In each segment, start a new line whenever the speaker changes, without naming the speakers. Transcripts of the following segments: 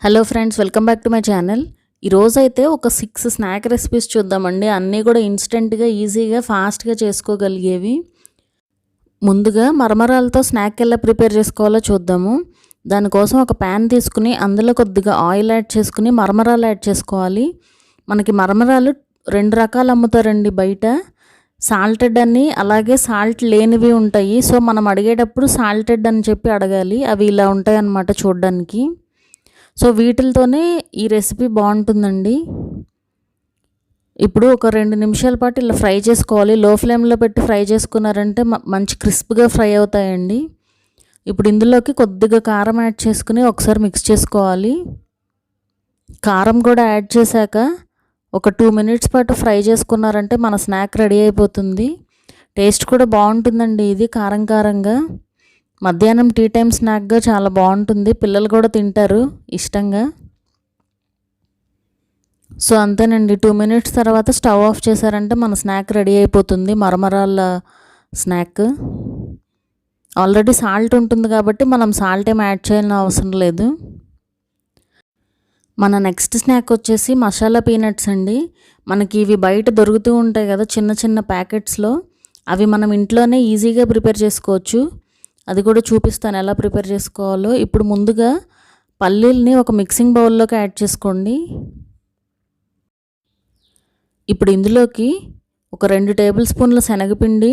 Hello friends, welcome back to my channel. ఈరోజైతే ఒక 6 snack recipes చూద్దామండి. అన్నీ కూడా ఇన్స్టెంట్గా, ఈజీగా, ఫాస్ట్గా చేసుకోగలిగేవి. ముందుగా మరమరాలతో స్నాక్ ఎలా ప్రిపేర్ చేసుకోవాలో చూద్దాము. దానికోసం ఒక ప్యాన్ తీసుకుని అందులో కొద్దిగా ఆయిల్ యాడ్ చేసుకుని మరమరాలు యాడ్ చేసుకోవాలి. మనకి మరమరాలు 2 రకాలు అమ్ముతారండి బయట. సాల్టెడ్ అని, అలాగే సాల్ట్ లేనివి ఉంటాయి. సో మనం అడిగేటప్పుడు సాల్టెడ్ అని చెప్పి అడగాలి. అవి ఇలా ఉంటాయి అన్నమాట చూడడానికి. సో వీటితోనే ఈ రెసిపీ బాగుంటుందండి. ఇప్పుడు ఒక 2 నిమిషాల పాటు ఇలా ఫ్రై చేసుకోవాలి. లో ఫ్లేమ్లో పెట్టి ఫ్రై చేసుకున్నారంటే మంచి క్రిస్ప్గా ఫ్రై అవుతాయండి. ఇప్పుడు ఇందులోకి కొద్దిగా కారం యాడ్ చేసుకుని ఒకసారి మిక్స్ చేసుకోవాలి. కారం కూడా యాడ్ చేశాక ఒక 2 మినిట్స్ పాటు ఫ్రై చేసుకున్నారంటే మన స్నాక్ రెడీ అయిపోతుంది. టేస్ట్ కూడా బాగుంటుందండి. ఇది కారం కారంగా మధ్యాహ్నం టీ టైం స్నాక్గా చాలా బాగుంటుంది. పిల్లలు కూడా తింటారు ఇష్టంగా. సో అంతేనండి, 2 మినిట్స్ తర్వాత స్టవ్ ఆఫ్ చేశారంటే మన స్నాక్ రెడీ అయిపోతుంది. మరమరాల స్నాక్. ఆల్రెడీ సాల్ట్ ఉంటుంది కాబట్టి మనం సాల్ట్ ఏం యాడ్ చేయాల్సిన అవసరం లేదు. మన నెక్స్ట్ స్నాక్ వచ్చేసి మసాలా పీనట్స్ అండి. మనకి ఇవి బయట దొరుకుతూ ఉంటాయి కదా చిన్న చిన్న ప్యాకెట్స్లో. అవి మనం ఇంట్లోనే ఈజీగా ప్రిపేర్ చేసుకోవచ్చు. అది కూడా చూపిస్తాను ఎలా ప్రిపేర్ చేసుకోవాలో. ఇప్పుడు ముందుగా పల్లీల్ని ఒక మిక్సింగ్ బౌల్లోకి యాడ్ చేసుకోండి. ఇప్పుడు ఇందులోకి ఒక 2 టేబుల్ స్పూన్ల శనగపిండి,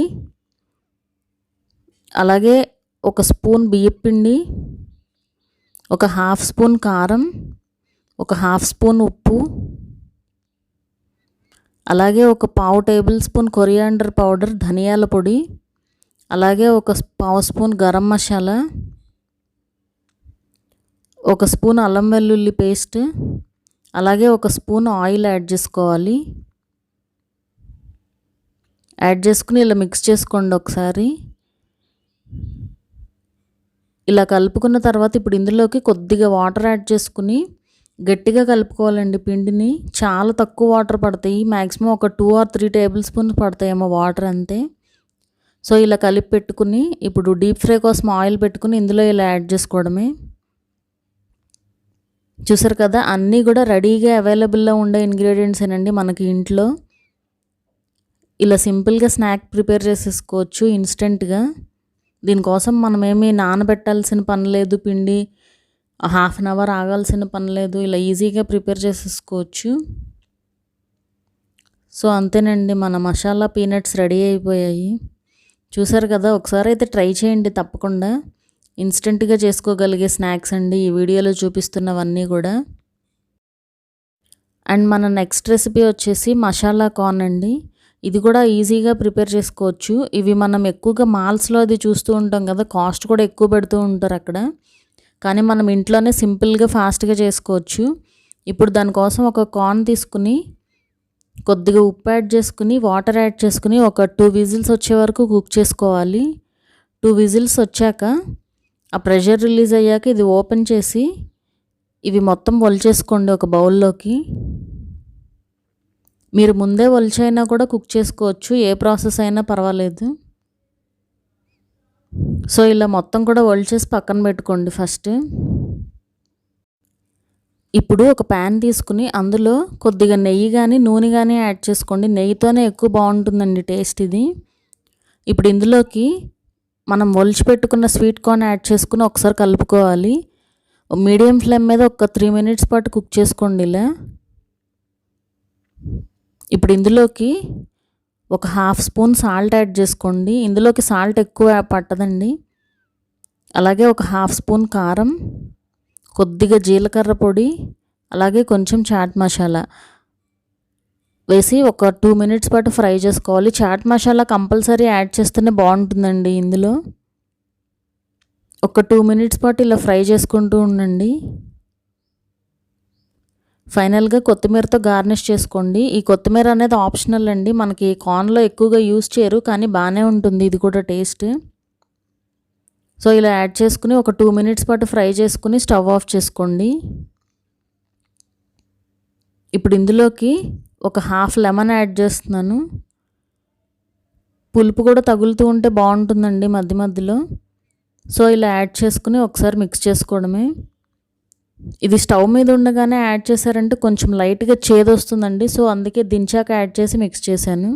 అలాగే ఒక స్పూన్ బియ్యపిండి, ఒక 1/2 స్పూన్ కారం, ఒక 1/2 స్పూన్ ఉప్పు, అలాగే ఒక 1/4 టేబుల్ స్పూన్ కొరియాండర్ పౌడర్ ధనియాల పొడి, అలాగే ఒక 1/2 స్పూన్ గరం మసాలా, ఒక స్పూన్ అల్లం వెల్లుల్లి పేస్ట్, అలాగే ఒక స్పూన్ ఆయిల్ యాడ్ చేసుకోవాలి. యాడ్ చేసుకుని ఇలా మిక్స్ చేసుకోండి ఒకసారి. ఇలా కలుపుకున్న తర్వాత ఇప్పుడు ఇందులోకి కొద్దిగా వాటర్ యాడ్ చేసుకుని గట్టిగా కలుపుకోవాలండి. పిండిని చాలా తక్కువ వాటర్ పడతాయి. మ్యాక్సిమం ఒక 2 or 3 టేబుల్ స్పూన్స్ పడతాయేమో వాటర్ అంతే. సో ఇలా కలిపి పెట్టుకుని ఇప్పుడు డీప్ ఫ్రై కోసం ఆయిల్ పెట్టుకుని ఇందులో ఇలా యాడ్ చేసుకోవడమే. చూసారు కదా, అన్నీ కూడా రెడీగా అవైలబుల్లో ఉండే ఇంగ్రీడియంట్స్ ఏనండి మనకి ఇంట్లో. ఇలా సింపుల్గా స్నాక్ ప్రిపేర్ చేసేసుకోవచ్చు ఇన్స్టెంట్గా. దీనికోసం మనం ఏమీ నానబెట్టాల్సిన పని లేదు, పిండి 1/2 అవర్ ఆగాల్సిన పని లేదు. ఇలా ఈజీగా ప్రిపేర్ చేసేసుకోవచ్చు. సో అంతేనండి, మన మసాలా పీనట్స్ రెడీ అయిపోయాయి. చూసారు కదా, ఒకసారి అయితే ట్రై చేయండి తప్పకుండా. ఇన్స్టెంట్గా చేసుకోగలిగే స్నాక్స్ అండి ఈ వీడియోలో చూపిస్తున్నవన్నీ కూడా. అండ్ మన నెక్స్ట్ రెసిపీ వచ్చేసి మసాలా కార్న్ అండి. ఇది కూడా ఈజీగా ప్రిపేర్ చేసుకోవచ్చు. ఇవి మనం ఎక్కువగా మాల్స్లో అది చూస్తూ ఉంటాం కదా, కాస్ట్ కూడా ఎక్కువ పెడుతూ ఉంటారు అక్కడ. కానీ మనం ఇంట్లోనే సింపుల్గా ఫాస్ట్గా చేసుకోవచ్చు. ఇప్పుడు దానికోసం ఒక కార్న్ తీసుకుని కొద్దిగా ఉప్పు యాడ్ చేసుకుని వాటర్ యాడ్ చేసుకుని ఒక 2 విజిల్స్ వచ్చే వరకు కుక్ చేసుకోవాలి. 2 విజిల్స్ వచ్చాక ఆ ప్రెషర్ రిలీజ్ అయ్యాక ఇది ఓపెన్ చేసి ఇవి మొత్తం ఒలిచేసుకోండి ఒక బౌల్లోకి. మీరు ముందే ఒలిచైనా కూడా కుక్ చేసుకోవచ్చు, ఏ ప్రాసెస్ అయినా పర్వాలేదు. సో ఇలా మొత్తం కూడా ఒలిచేసి పక్కన పెట్టుకోండి ఫస్ట్. ఇప్పుడు ఒక ప్యాన్ తీసుకుని అందులో కొద్దిగా నెయ్యి కానీ నూనె కానీ యాడ్ చేసుకోండి. నెయ్యితోనే ఎక్కువ బాగుంటుందండి టేస్ట్ ఇది. ఇప్పుడు ఇందులోకి మనం ఒలిచి పెట్టుకున్న స్వీట్ కార్న్ యాడ్ చేసుకుని ఒకసారి కలుపుకోవాలి. మీడియం ఫ్లేమ్ మీద ఒక 3 మినిట్స్ పాటు కుక్ చేసుకోండి ఇలా. ఇప్పుడు ఇందులోకి ఒక 1/2 స్పూన్ సాల్ట్ యాడ్ చేసుకోండి. ఇందులోకి సాల్ట్ ఎక్కువ పట్టదండి. అలాగే ఒక 1/2 స్పూన్ కారం, కొద్దిగా జీలకర్ర పొడి, అలాగే కొంచెం చాట్ మసాలా వేసి ఒక 2 మినిట్స్ పాటు ఫ్రై చేసుకోవాలి. చాట్ మసాలా కంపల్సరీ యాడ్ చేస్తేనే బాగుంటుందండి ఇందులో. ఒక 2 మినిట్స్ పాటు ఇలా ఫ్రై చేసుకుంటూ ఉండండి. ఫైనల్గా కొత్తిమీరతో గార్నిష్ చేసుకోండి. ఈ కొత్తిమీర అనేది ఆప్షనల్ అండి, మనకి కార్న్లో ఎక్కువగా యూస్ చేయరు, కానీ బాగానే ఉంటుంది ఇది కూడా టేస్ట్. సో ఇలా యాడ్ చేసుకుని ఒక 2 మినిట్స్ పాటు ఫ్రై చేసుకుని స్టవ్ ఆఫ్ చేసుకోండి. ఇప్పుడు ఇందులోకి ఒక 1/2 లెమన్ యాడ్ చేస్తున్నాను. పులుపు కూడా తగులుతూ ఉంటే బాగుంటుందండి మధ్య మధ్యలో. సో ఇలా యాడ్ చేసుకుని ఒకసారి మిక్స్ చేసుకోవడమే. ఇది స్టవ్ మీద ఉండగానే యాడ్ చేశారంటే కొంచెం లైట్గా చేదొస్తుందండి. సో అందుకే దించాక యాడ్ చేసి మిక్స్ చేశాను.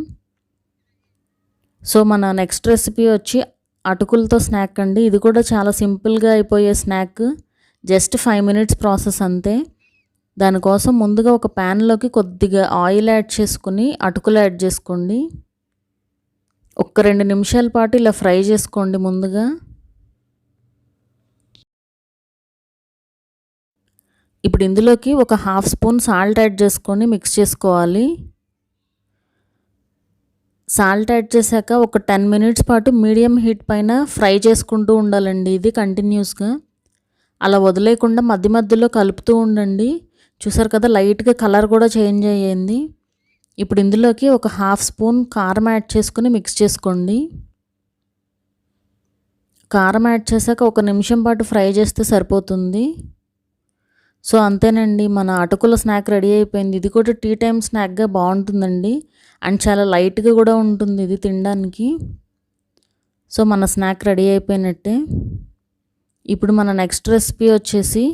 సో మన నెక్స్ట్ రెసిపీ వచ్చి అటుకులతో స్నాక్ అండి. ఇది కూడా చాలా సింపుల్గా అయిపోయే స్నాక్. జస్ట్ 5 మినిట్స్ ప్రాసెస్ అంతే. దానికోసం ముందుగా ఒక ప్యాన్లోకి కొద్దిగా ఆయిల్ యాడ్ చేసుకుని అటుకులు యాడ్ చేసుకోండి. ఒక్క 2 నిమిషాల పాటు ఇలా ఫ్రై చేసుకోండి ముందుగా. ఇప్పుడు ఇందులోకి ఒక 1/2 స్పూన్ సాల్ట్ యాడ్ చేసుకొని మిక్స్ చేసుకోవాలి. సాల్ట్ యాడ్ చేశాక ఒక 10 మినిట్స్ పాటు మీడియం హీట్ పైన ఫ్రై చేసుకుంటూ ఉండాలండి. ఇది కంటిన్యూస్గా అలా వదిలేయకుండా మధ్య మధ్యలో కలుపుతూ ఉండండి. చూసారు కదా లైట్గా కలర్ కూడా చేంజ్ అయ్యింది. ఇప్పుడు ఇందులోకి ఒక 1/2 స్పూన్ కారం యాడ్ చేసుకుని మిక్స్ చేసుకోండి. కారం యాడ్ చేశాక ఒక నిమిషం పాటు ఫ్రై చేస్తే సరిపోతుంది. సో అంతేనండి, మన అటుకుల స్నాక్ రెడీ అయిపోయింది. ఇది కూడా టీ టైమ్ స్నాక్గా బాగుంటుందండి. అండ్ చాలా లైట్గా కూడా ఉంటుంది ఇది తినడానికి. సో మన స్నాక్ రెడీ అయిపోయినట్టే. ఇప్పుడు మన నెక్స్ట్ రెసిపీ వచ్చేసి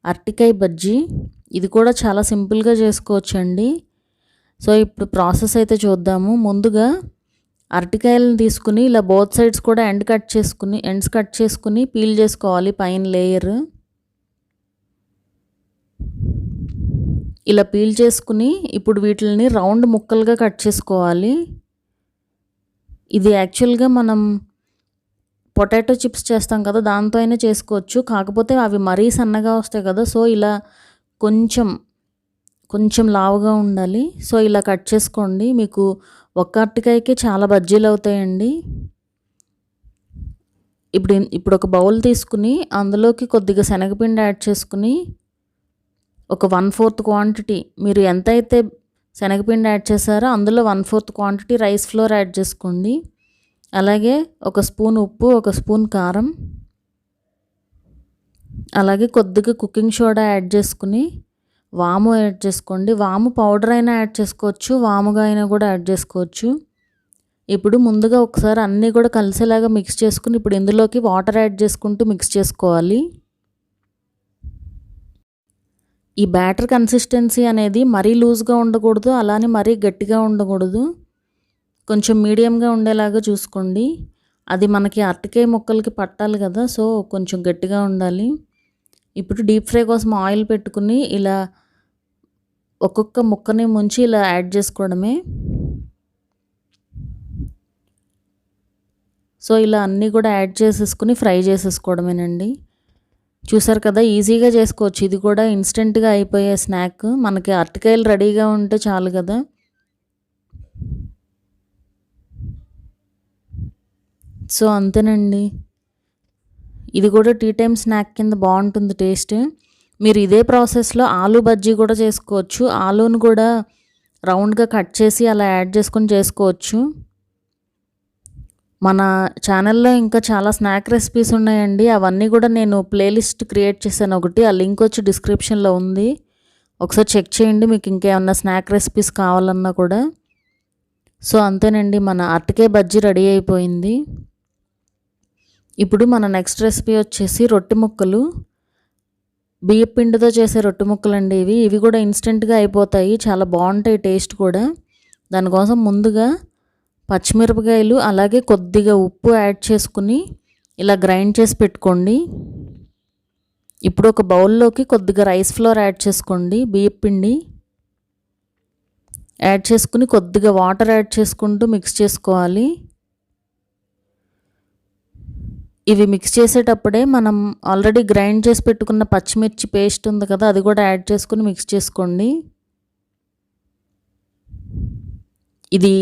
అరటికాయ బజ్జీ. ఇది కూడా చాలా సింపుల్గా చేసుకోవచ్చండి. సో ఇప్పుడు ప్రాసెస్ అయితే చూద్దాము. ముందుగా అరటికాయలను తీసుకుని ఇలా బోత్ సైడ్స్ కూడా ఎండ్స్ కట్ చేసుకుని పీల్ చేసుకోవాలి పైన లేయర్. ఇలా పీల్ చేసుకుని ఇప్పుడు వీటిని రౌండ్ ముక్కలుగా కట్ చేసుకోవాలి. ఇది యాక్చువల్గా మనం పొటాటో చిప్స్ చేస్తాం కదా, దాంతో అయినా చేసుకోవచ్చు. కాకపోతే అవి మరీ సన్నగా వస్తాయి కదా, సో ఇలా కొంచెం లావుగా ఉండాలి. సో ఇలా కట్ చేసుకోండి. మీకు ఒక్క అరటికాయకి చాలా బజ్జీలు అవుతాయండి. ఇప్పుడు ఒక బౌల్ తీసుకుని అందులోకి కొద్దిగా శనగపిండి యాడ్ చేసుకుని ఒక 1/4 క్వాంటిటీ, మీరు ఎంత అయితే శనగపిండి యాడ్ చేశారో అందులో 1/4 క్వాంటిటీ రైస్ ఫ్లోర్ యాడ్ చేసుకోండి. అలాగే ఒక స్పూన్ ఉప్పు, ఒక స్పూన్ కారం, అలాగే కొద్దిగా కుకింగ్ సోడా యాడ్ చేసుకుని వాము యాడ్ చేసుకోండి. వాము పౌడర్ అయినా యాడ్ చేసుకోవచ్చు, వాముగా అయినా కూడా యాడ్ చేసుకోవచ్చు. ఇప్పుడు ముందుగా ఒకసారి అన్నీ కూడా కలిసేలాగా మిక్స్ చేసుకుని ఇప్పుడు ఇందులోకి వాటర్ యాడ్ చేసుకుంటూ మిక్స్ చేసుకోవాలి. ఈ బ్యాటర్ కన్సిస్టెన్సీ అనేది మరీ లూజ్గా ఉండకూడదు, అలానే మరీ గట్టిగా ఉండకూడదు. కొంచెం మీడియంగా ఉండేలాగా చూసుకోండి. అది మనకి అరటికాయ ముక్కలకి పట్టాలి కదా, సో కొంచెం గట్టిగా ఉండాలి. ఇప్పుడు డీప్ ఫ్రై కోసం ఆయిల్ పెట్టుకుని ఇలా ఒక్కొక్క ముక్కని ముంచి ఇలా యాడ్ చేసుకోవడమే. సో ఇలా అన్నీ కూడా యాడ్ చేసేసుకుని ఫ్రై చేసేసుకోవడమేనండి. చూసారు కదా, ఈజీగా చేసుకోవచ్చు. ఇది కూడా ఇన్స్టెంట్గా అయిపోయే స్నాక్. మనకి అరటికాయలు రెడీగా ఉంటే చాలు కదా. సో అంతేనండి, ఇది కూడా టీ టైమ్ స్నాక్ కింద బాగుంటుంది టేస్ట్. మీరు ఇదే ప్రాసెస్లో ఆలూ బజ్జీ కూడా చేసుకోవచ్చు. ఆలూను కూడా రౌండ్గా కట్ చేసి అలా యాడ్ చేసుకొని చేసుకోవచ్చు. మన ఛానల్లో ఇంకా చాలా స్నాక్ రెసిపీస్ ఉన్నాయండి. అవన్నీ కూడా నేను ప్లేలిస్ట్ క్రియేట్ చేశాను ఒకటి, ఆ లింక్ వచ్చి డిస్క్రిప్షన్లో ఉంది. ఒకసారి చెక్ చేయండి మీకు ఇంకేమన్నా స్నాక్ రెసిపీస్ కావాలన్నా కూడా. సో అంతేనండి, మన అరటికాయ బజ్జీ రెడీ అయిపోయింది. ఇప్పుడు మన నెక్స్ట్ రెసిపీ వచ్చేసి రొట్టె ముక్కలు. బియ్యం పిండితో చేసే రొట్టె ముక్కలు అండి ఇవి కూడా ఇన్స్టెంట్గా అయిపోతాయి, చాలా బాగుంటాయి టేస్ట్ కూడా. దానికోసం ముందుగా పచ్చిమిరపకాయలు అలాగే కొద్దిగా ఉప్పు యాడ్ చేసుకుని ఇలా గ్రైండ్ చేసి పెట్టుకోండి. ఇప్పుడు ఒక బౌల్లోకి కొద్దిగా రైస్ ఫ్లోర్ యాడ్ చేసుకోండి. బియ్యం పిండి యాడ్ చేసుకుని కొద్దిగా వాటర్ యాడ్ చేసుకుంటూ మిక్స్ చేసుకోవాలి. ఇవి మిక్స్ చేసేటప్పుడే మనం ఆల్రెడీ గ్రైండ్ చేసి పెట్టుకున్న పచ్చిమిర్చి పేస్ట్ ఉంది కదా, అది కూడా యాడ్ చేసుకుని మిక్స్ చేసుకోండి. ఇది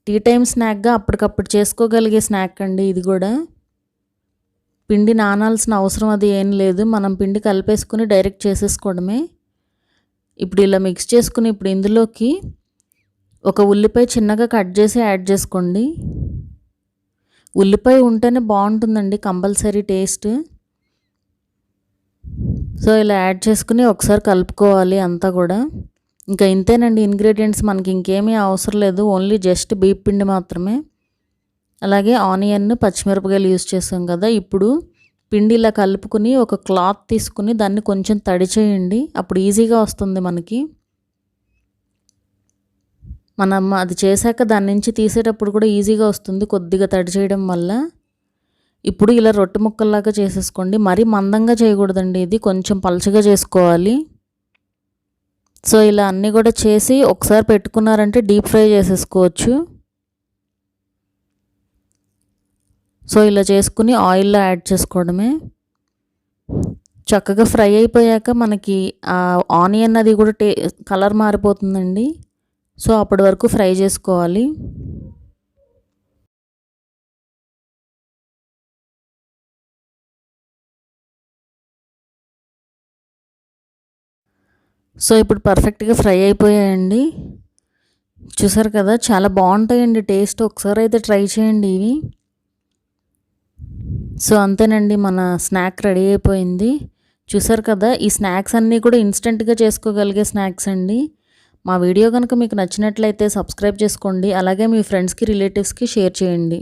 టీ టైమ్ స్నాక్గా అప్పటికప్పుడు చేసుకోగలిగే స్నాక్ అండి. ఇది కూడా పిండి నానాల్సిన అవసరం అది ఏం లేదు, మనం పిండి కలిపేసుకుని డైరెక్ట్ చేసేసుకోవడమే. ఇప్పుడు ఇలా మిక్స్ చేసుకుని ఇప్పుడు ఇందులోకి ఒక ఉల్లిపాయ చిన్నగా కట్ చేసి యాడ్ చేసుకోండి. ఉల్లిపాయ ఉంటేనే బాగుంటుందండి కంపల్సరీ టేస్ట్. సో ఇలా యాడ్ చేసుకుని ఒకసారి కలుపుకోవాలి అంతా కూడా. ఇంకా ఇంతేనండి ఇంగ్రీడియంట్స్, మనకి ఇంకేమీ అవసరం లేదు, ఓన్లీ జస్ట్ బియ్యం పిండి మాత్రమే. అలాగే ఆనియన్, పచ్చిమిరపకాయలు యూజ్ చేసాం కదా. ఇప్పుడు పిండి ఇలా కలుపుకుని ఒక క్లాత్ తీసుకుని దాన్ని కొంచెం తడి చేయండి. అప్పుడు ఈజీగా వస్తుంది మనకి. మనం అది చేశాక దాని నుంచి తీసేటప్పుడు కూడా ఈజీగా వస్తుంది కొద్దిగా తడి చేయడం వల్ల. ఇప్పుడు ఇలా రొట్టె ముక్కల్లాగా చేసేసుకోండి. మరీ మందంగా చేయకూడదండి, ఇది కొంచెం పలచగా చేసుకోవాలి. సో ఇలా అన్నీ కూడా చేసి ఒకసారి పెట్టుకున్నారంటే డీప్ ఫ్రై చేసేసుకోవచ్చు. సో ఇలా చేసుకుని ఆయిల్లో యాడ్ చేసుకోవడమే. చక్కగా ఫ్రై అయిపోయాక మనకి ఆనియన్ అది కూడా కలర్ మారిపోతుందండి. సో అప్పటి వరకు ఫ్రై చేసుకోవాలి. సో ఇప్పుడు పర్ఫెక్ట్గా ఫ్రై అయిపోయాయండి. చూసారు కదా, చాలా బాగుంటాయండి టేస్ట్. ఒకసారి అయితే ట్రై చేయండి ఇవి. సో అంతేనండి, మన స్నాక్ రెడీ అయిపోయింది. చూసారు కదా, ఈ స్నాక్స్ అన్నీ కూడా ఇన్స్టెంట్గా చేసుకోగలిగే స్నాక్స్ అండి. మా వీడియో కనుక మీకు నచ్చినట్లయితే సబ్స్క్రైబ్ చేసుకోండి. అలాగే మీ ఫ్రెండ్స్కి రిలేటివ్స్కి షేర్ చేయండి.